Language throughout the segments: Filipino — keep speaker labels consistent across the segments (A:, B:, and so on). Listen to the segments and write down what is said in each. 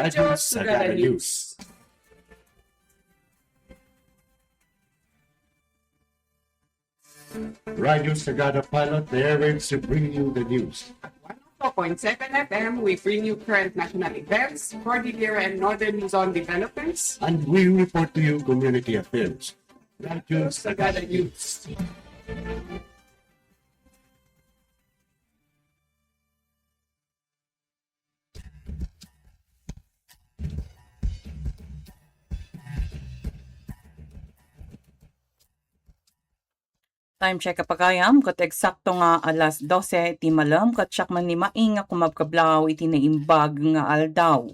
A: Radyo Sagada News. Radio Sagada Pilot, the airwaves to bring you the news.
B: At 104.7 FM, we bring you current national events, Cordillera and Northern Luzon developments.
A: And we report to you community affairs. Radio
B: Sagada
A: Sagada
B: News.
C: Time check kapagayam, kat eksakto nga alas 12 iti malam, kat siyak man ni maing nga kumabkablaw iti naimbag nga aldaw.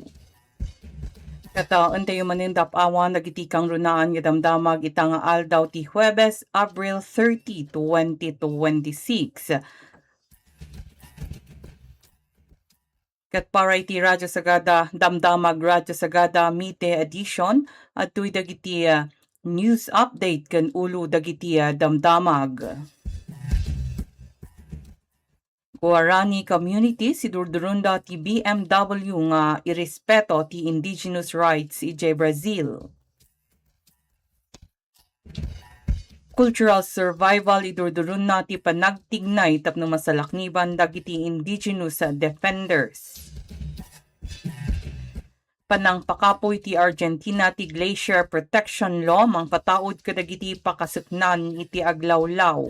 C: Kata antayo manindap awan nagitikang runaan nga damdamag ita nga aldaw ti Huwebes, April 30, 2026. Kat para iti Radyo Sagada, damdamag Radyo Sagada Mite Edition, at tuy dagiti news update kan ulo dagiti damdamag. Guarani community sidurdurunda ti BMW nga irespeto ti indigenous rights ije Brazil. Cultural survival idurdurun na ti panagtignay tapno masalakniban dagiti indigenous defenders. Panang pakapoy ti Argentina ti glacier protection law mang pataod kadagiti pakasuknan iti aglawlaw.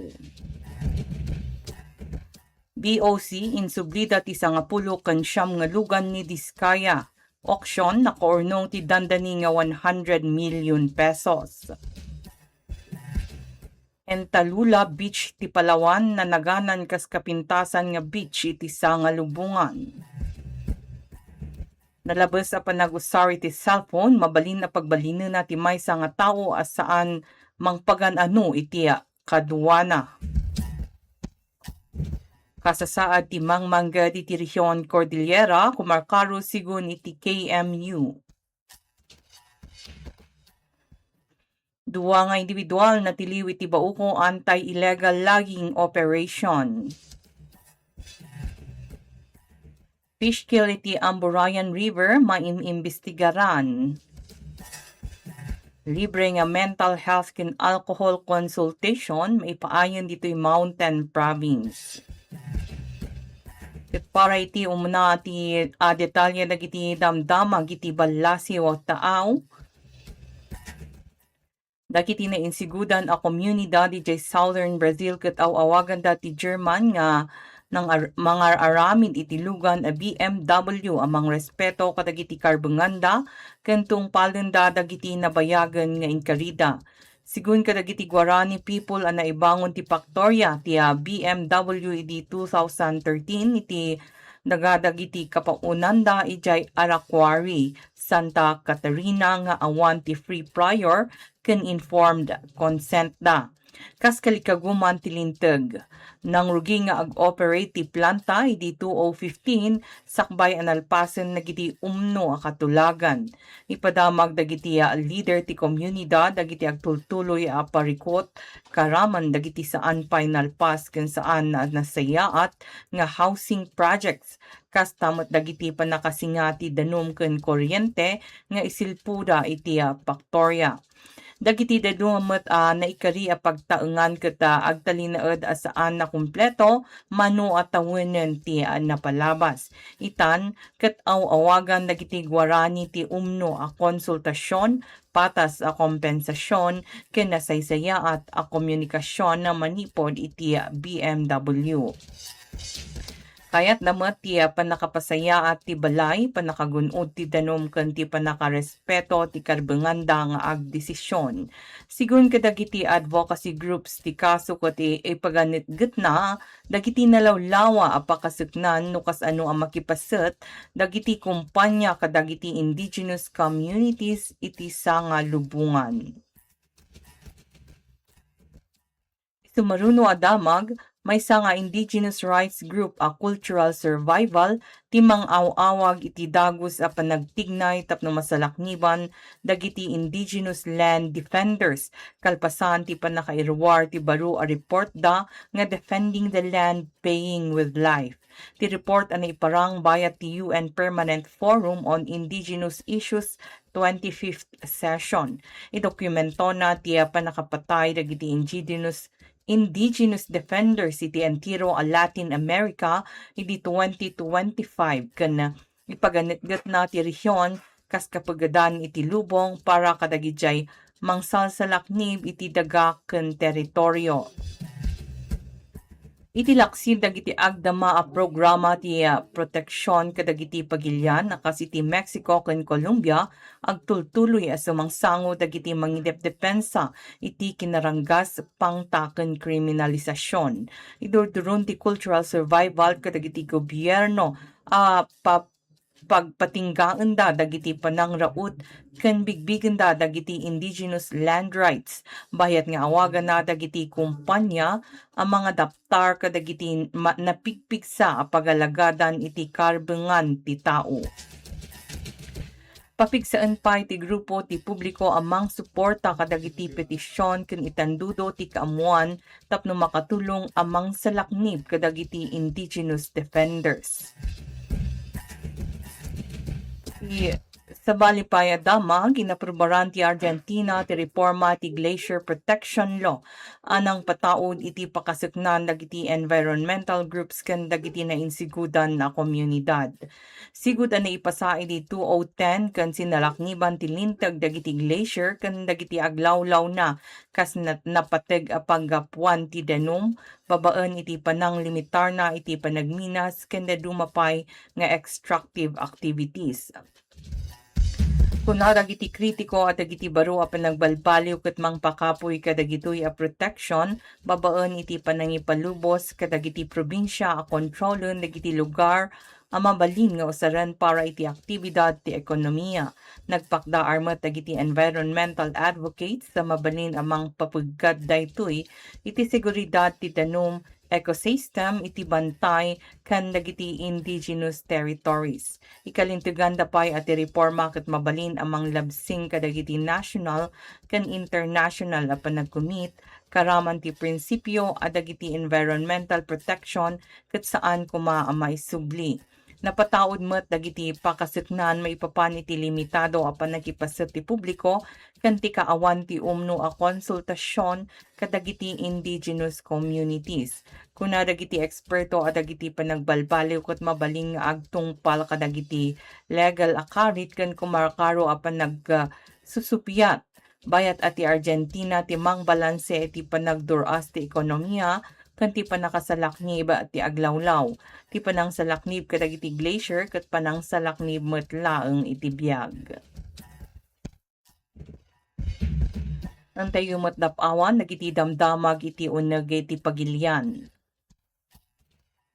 C: BOC insublida ti 10 ken 9 nga lugan ni Diskaya. Auction na kaurnong ti dandani nga 100 million pesos. Entalula Beach ti Palawan na naganan kas kapintasan nga beach iti nga lubungan. Nalabas a panag-usari ti cellphone, mabalin na pagbalino na ti maysa nga tao asaan mangpagan-ano iti kaduwana. Kasasaad ti mangmangga ti Rehiyon Cordillera, kumarkaro sigun iti KMU. Duwa nga individual na tiliw iti bauko anti-illegal logging operation. Fish kill iti Amburayan River mainimbestigaran. Libre nga mental health ken alcohol consultation maipaayon dito'y Mountain Province. Ket para iti umuna ti detalye dagiti damdamag iti balasi o taaw. Dagiti na insigudan a komunidad iti Southern Brazil ket awagan dati German nga ng mga aramid iti lugan a BMW amang respeto kadagiti karbenganda kentong palenda dagiti nabayagan nga inkarida. Sigun kadagiti Guarani people ang naibangon ti Paktorya ti BMW iti 2013 iti nagadagiti kapaunanda ijay Araquari, Santa Catarina nga awan ti free prior ken informed consent da. Kas kalikaguman tilinteg. Nang rugi nga ag-operate ti planta iti 2015 sakbay analpasen nagiti umno a katulagan. Ipadamag dagiti leader ti komunidad dagiti agtultuloy a parikot karaman dagiti saan pinalpas ken saan nasayaat nga housing projects. Kas tamot dagiti panakasingati danom ken kuryente nga isilpuda iti Paktorya. Dagiti dadumet naikari a pagtaengan keta agtalinaed asaan na kumpleto mano atawenen ti napalabas. Itan ket awagan dagiti Guarani ti umno a konsultasyon patas a kompensasyon ken nasaysaya at a komunikasyon na manipod iti BMW. Kayat namat ti panakapasaya at ti balay, panakagunod ti danom ken ti panakarespeto ti karbenganda nga agdesisyon. Sigun kadagiti advocacy groups ti kaso ket ipaganitget na dagiti nalawlawa a pakasuknan no kas ano a makipaset dagiti kumpanya kadagiti indigenous communities iti nga lubungan. Sumaruno adamag May nga indigenous rights group a cultural survival timang awawag iti dagos a panagtignay tapno masalakniban dagiti indigenous land defenders kalpasan ti panakairwar ti baro a report da nga defending the land paying with life. Ti report ani iparang bayat ti UN Permanent Forum on Indigenous Issues 25th session. Idokumento na ti panakapatay dagiti indigenous defenders iti entiro a Latin America iti 2025 ken ipaganitgat na ti rehiyon kas kapagadan iti lubong para kadagijay mangsalsalaknib iti daga ken teritoryo. Iti laksid dagiti agdama a programa ti proteksyon kadagiti pagilyan nakas iti Mexico ken Colombia agtultuloy as sumangsango dagiti mangidepdepensa iti kinaranggas pangtaken kriminalisasyon. Idurduron ti cultural survival kadagiti gobyerno pagpatinggaan da dagiti panangraut ken bigbigen da dagiti indigenous land rights bayat nga awagan na dagiti kumpanya ang mga daptar kadagiti napigpigsa a pagalagadan iti karbengan ti tao. Papigsaan pa iti grupo ti publiko amang suporta kadagiti petisyon ken itandudo ti kaamuan tapno makatulong amang salaknib kadagiti indigenous defenders. Sa Balipaya Dama, ginaprobaran ti Argentina ti reforma ti Glacier Protection Law anang pataod iti pakasuknan dagiti environmental groups ken dagiti na insigudan na komunidad. Sigud ana ipasa iti 2010 ken sinalakniban ti lintag dagiti glacier ken dagiti aglawlaw na kas napateg a paggapuan ti denom babaan iti panang limitar na iti panagminas ken dumapay nga extractive activities. Kuna dagiti kritiko at dagiti baro a panagbalbaliw ket mangpakapoy kadagitoy a protection babaan iti panangipalubos kadagiti probinsya a kontrolon dagiti lugar a mabalin nga usaran para iti aktibidad ti ekonomiya. Nagpakda armat dagiti environmental advocates sa mabalin amang papugkad daytoy iti seguridad ti danom ecosystem iti bantay kan dagiti indigenous territories. Ikalintugan dapay at reforma ket mabalin amang labsing kadagiti national kan international a panagkumit karaman ti prinsipyo a dagiti environmental protection ket saan kuma a maisubli. Napataod met dagiti pakasuknan maipapan iti limitado a panagipasat ti publiko ken ti kaawan ti umno a konsultasyon kadagiti indigenous communities. Kuna dagiti eksperto a dagiti panagbalbaliw ket mabaling nga agtungpal kadagiti legal akarit ken kumarkaro a panagsusupyat bayat ati Argentina ti mangbalanse iti panagduras ti ekonomiya ken ti panakasalaknib ti aglawlaw, ti panangsalaknib kadagiti glacier ket panangsalaknib met laeng iti biag. Antayo met dapawan dagiti damdamag iti uneg iti pagilyan.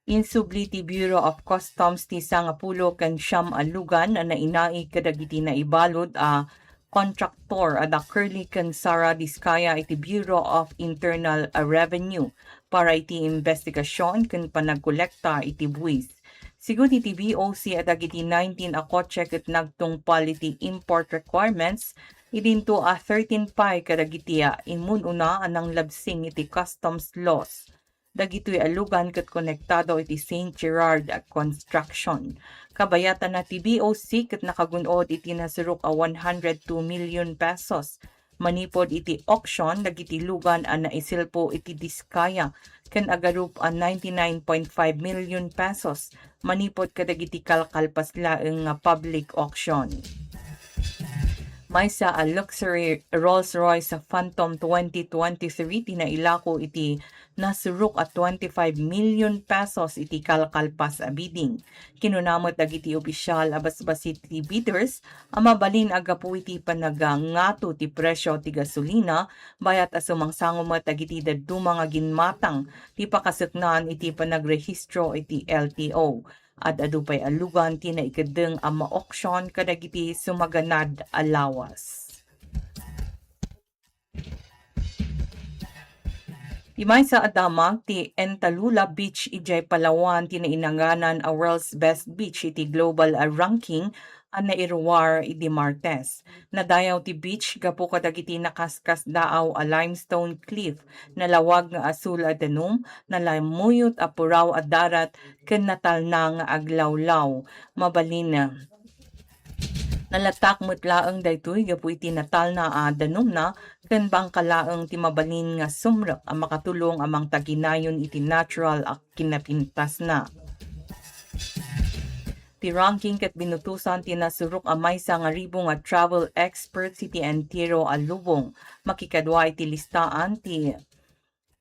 C: Insubli ti Bureau of Customs ti sangapulo ken siyam a lugan a nainai kadagiti naibalod a kontraktor ada Curly ken Sara Diskaya iti Bureau of Internal Revenue para iti investigasyon ken panagkolekta iti buwis. Sigud iti BOC at dagiti 19 a kotse ket nagtungpal iti import requirements idinto a 13 pay kadagiti imununa anang labsing iti customs laws. Dagitoy alugan ket konektado iti St. Gerard Construction. Kabayatan na ti BOC ket nakagunod iti nasurok a 102 million pesos. Manipod iti auction dagiti lugan a naisilpo iti Diskaya ken agarup a 99.5 million pesos. Manipod kadagiti kalkalpas laeng public auction. Maysa a luxury Rolls-Royce Phantom 2023 tinailako iti nasurok at 25 million pesos iti kalkalpas a bidding. Kinunamot dagiti opisyal abasbasit ti bidders a mabalin agapu iti panagangato ti presyo ti gasolina bayat asumangsangumat dagiti daduma nga ginmatang ti pakasuknan iti panagrehistro iti LTO. At adupay alugan ti naikadeng a ma-auction kadagiti sumaganad a lawas. Imay sa adamag ti Entalula Beach ijay Palawan tinainanganan a world's best beach iti global ranking a nairuwar iti Martes. Nadayaw ti beach gapu kadagiti nakaskas daaw a limestone cliff na lawag nga asul a danum na lamuyot a puraw a darat ken natalna nga aglawlaw mabalin na. Nalatak mutlaeng daytoy gapu iti natal na danum na ken bangkalaeng ti mabalin nga sumrek ang makatulong amang taginayon iti natural a kinapintas na. Ti ranking ket binutusan ti nasurok a maysa nga ribo nga travel experts iti entero a lubong makikadwa iti listaan ti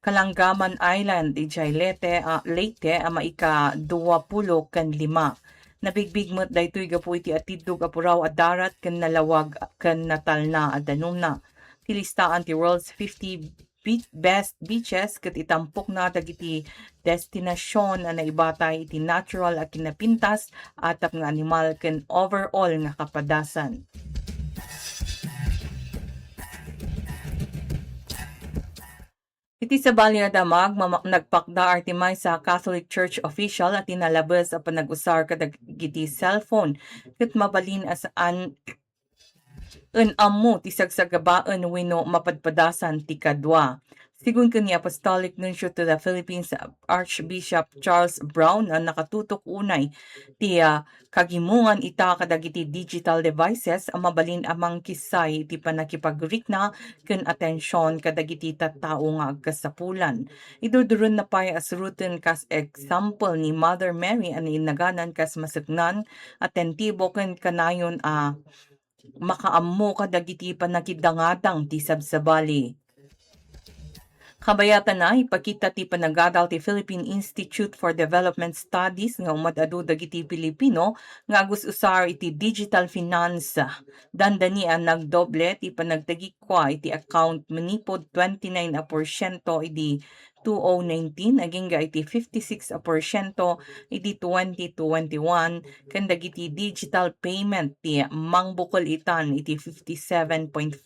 C: Kalanggaman Island ijay Leyte a maika 20 ken 5. Nabigbigmet daytoy gapu iti atidog a puraw a darat ken nalawag ken natalna a danumna. Ti listaan ti world's 50 best beaches ket itampok na dagiti destinasyon a naibatay iti natural a kinapintas atap nga animal ken overall nga kapadasan. Iti sa Balya Damag, nagpakda artimay sa Catholic Church official at tinalabas a panag-usar kadagiti cellphone ket mabalin asaan ammo ti sagsagabaan wenno mapadpadasan ti kadwa. Sigun ni Apostolic Nuncio to the Philippines Archbishop Charles Brown ang nakatutok unay ti kagimungan ita kadagiti digital devices ang mabalin amang kisay ti panakipagrikna ken atensyon kadagiti tattao nga agkasapulan. Iduduron na pay asruten kas example ni Mother Mary ang inaganan kas masagnan atentibo ken kanayon makaammo kadagiti panakidangadang ti sabsabali. Kabayatan na ipakita ti panagadal ti Philippine Institute for Development Studies nga umadado dagiti Pilipino nga agus usar iti digital finance. Dandani ang nagdoble ti panagtagikwa iti account manipod 29% iti 2019 aging iti 56% iti 2021 ken dagiti digital payment ti mangbukol itan iti 57.4%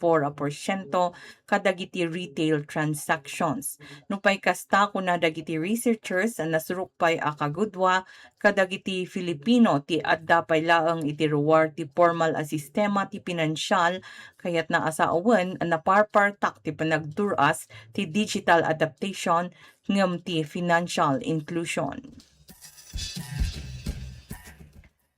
C: kadagiti retail transactions. Nupay kasta kuna dagiti researchers ang nasurukpay a kagudwa kadagiti Filipino ti adda pay laeng iti reward ti formal a sistema ti pinansyal kayat na asaawen ang naparpartak ti panagduras ti digital adaptation ngem ti financial inclusion.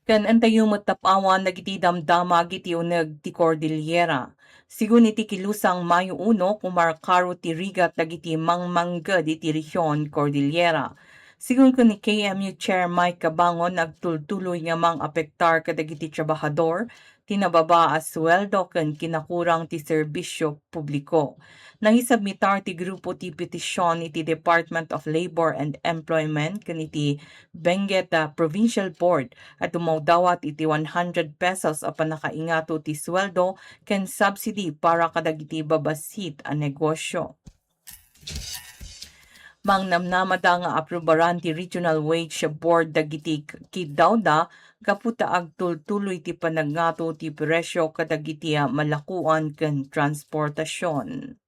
C: Ken antayo tapawan dagiti damdamag iti uneg ti Cordillera. Sigun iti kilusang Mayo 1 kumarkaro ti rigat dagiti mangmangged iti rehiyon Cordillera. Sigun ni KMU Chair Mike Cabangon nagtultuloy nga mang apektar kadagiti trabahador tinababa as sweldo ken kinakurang ti serbisyo publiko. Nangisabmitar ti grupo ti petisyon iti Department of Labor and Employment ken iti Benguet Provincial Board at dumawdawat iti 100 pesos a panakaingato ti sweldo ken subsidy para kadagiti babasit a negosyo. Mangnamnamada nga aprobaran ti Regional Wage Board dagiti kidawda kaputa agtultuloy ti panagnato ti presyo kadagiti malakuan ken transportasyon.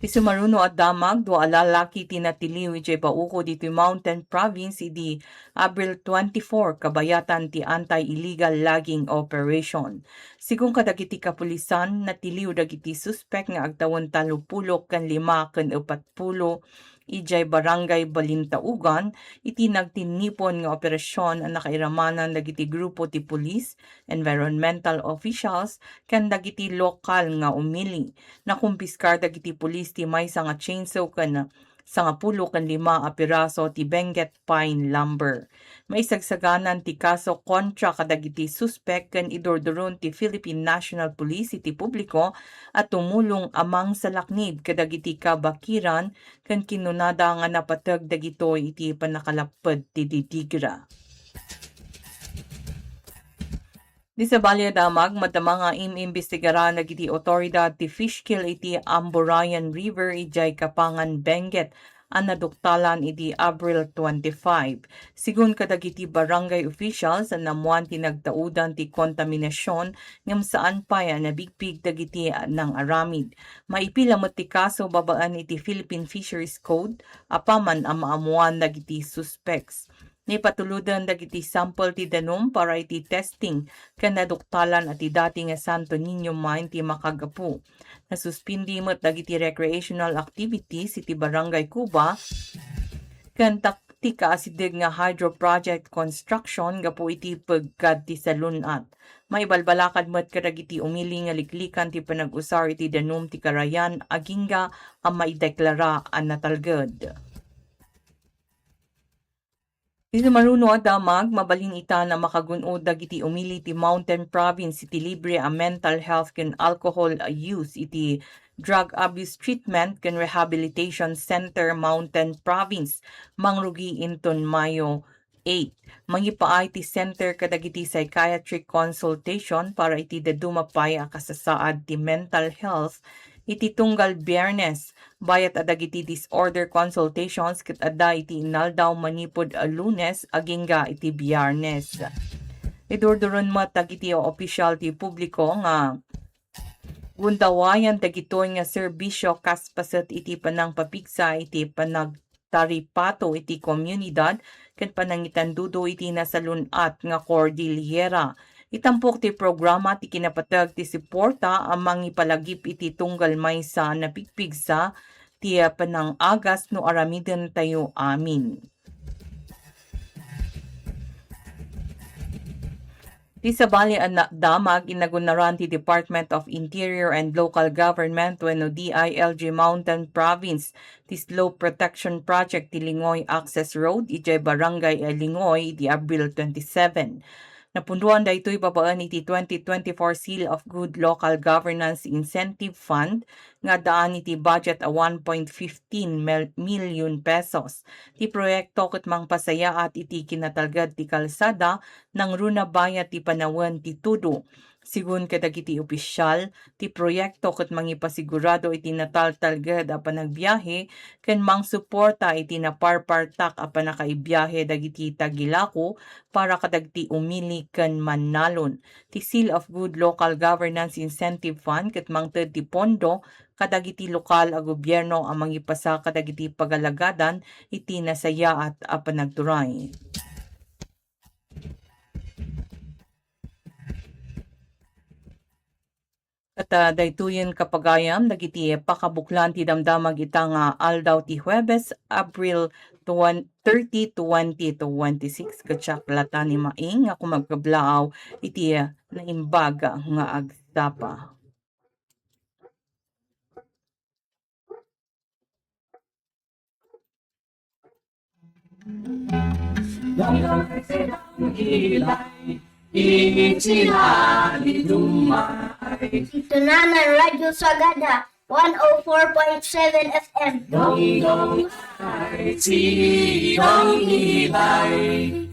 C: Ti sumaruno at damag, do alalaki tinatiliw ijay pauko dito Mountain Province idi April 24 kabayatan ti anti-illegal logging operation. Sigung kadagiti kapulisan natiliw dagiti suspek nga agtawon 30 ken 5 ken 40 ijay barangay Balintaugan iti nagtinipon nga operasyon ang nakairamanan dagiti grupo ti pulis, environmental officials ken dagiti lokal nga umili. Nakumpiskar dagiti pulis ti maysa nga chainsaw ken 10 ken 5 a piraso ti Benguet pine lumber. Maisagsaganan ti kaso kontra kadagiti suspek ken idordoron ti Philippine National Police iti publiko at tumulong amang salaknib kadagiti kabakiran ken kinunada nga napateg dagitoy iti panakalaped ti didigra. Di sa Balya Damag, matama nga imimbestigaran nagiti otoridad ti Fishkill iti Amburayan River ijay Kapangan Benguet ang naduktalan iti Abril 25. Sigun kadagiti barangay officials ang namuan tinagtaudan ti kontaminasyon ngem saan pa nabigpig dagiti ng aramid. Maipila met ti kaso babaan iti Philippine Fisheries Code apaman ang maamuan dagiti suspects. Nipatuludan dagiti sample ti danom para iti testing ken naduktalan at ti dati nga Santo Niño mine ti Makagapu. Nasuspindi met dagiti recreational activities iti Barangay Cuba ken ti kaasidig nga hydro project construction gapu iti pagkad ti salunat. Maibalbalakad met kadagiti umili nga liklikan ti panag-usar iti danom ti Karayan agingga ang maideklara ang natalged. Iti marunod damag, mabalin ita na makagunod dagiti umili ti Mountain Province iti libre a mental health ken alcohol use iti Drug Abuse Treatment ken Rehabilitation Center Mountain Province mangrugi inton Mayo 8. Mangipaay ti center kadagiti psychiatric consultation para iti dadumapay a kasasaad ti mental health iti tunggal Biyernes, bayat adagiti disorder consultations ket adda iti inaldaw manipod a Lunes agingga iti Biyernes. Idurduron mat dagiti opisyal ti publiko nga gundawayan dagitoy nga serbisyo kaspaset iti panang papigsa iti panagtaripato iti komunidad ket panangitandudo iti nasalunat nga Cordillera. Itampok ti programa ti kinapatag ti suporta amang ipalagip iti tunggal maysa na pigpigsa ti panangagas no aramiden tayo amin. Ti sabali ang damag inagunaran ti Department of Interior and Local Government wenno DILG Mountain Province ti Slope Protection Project ti Lingoy Access Road iti Barangay Lingoy di Abril 27. Napunduan daytoy babaan iti 2024 Seal of Good Local Governance Incentive Fund nga daan iti budget a 1.15 million pesos. Ti proyekto ket mangpasaya at iti kinatalgad ti kalsada nang runa bayat ti panawen ti tudo. Sigun kadagiti opisyal, ti proyekto ket mangipasigurado iti nataltalged a panagbiyahe ken mangsuporta iti naparpartak a panakaibiyahe dagiti tagilako para kadagiti umili ken mannalon. Ti Seal of Good Local Governance Incentive Fund ket mangted ti pondo kadagiti lokal a gobyerno ang mangipasa kadagiti pagalagadan iti nasaya at a panagturay. At daytoyen kapagayam dagiti pakabuklan ti damdamag ita nga aldaw ti Huwebes, April 30, 2026 katsak lata ni maing nga kumagkablaaw iti naimbaga nga agdapa.
D: Ito na ng Radyo Sagada, 104.7 FM.
E: Dong dong ay, si dong ilay.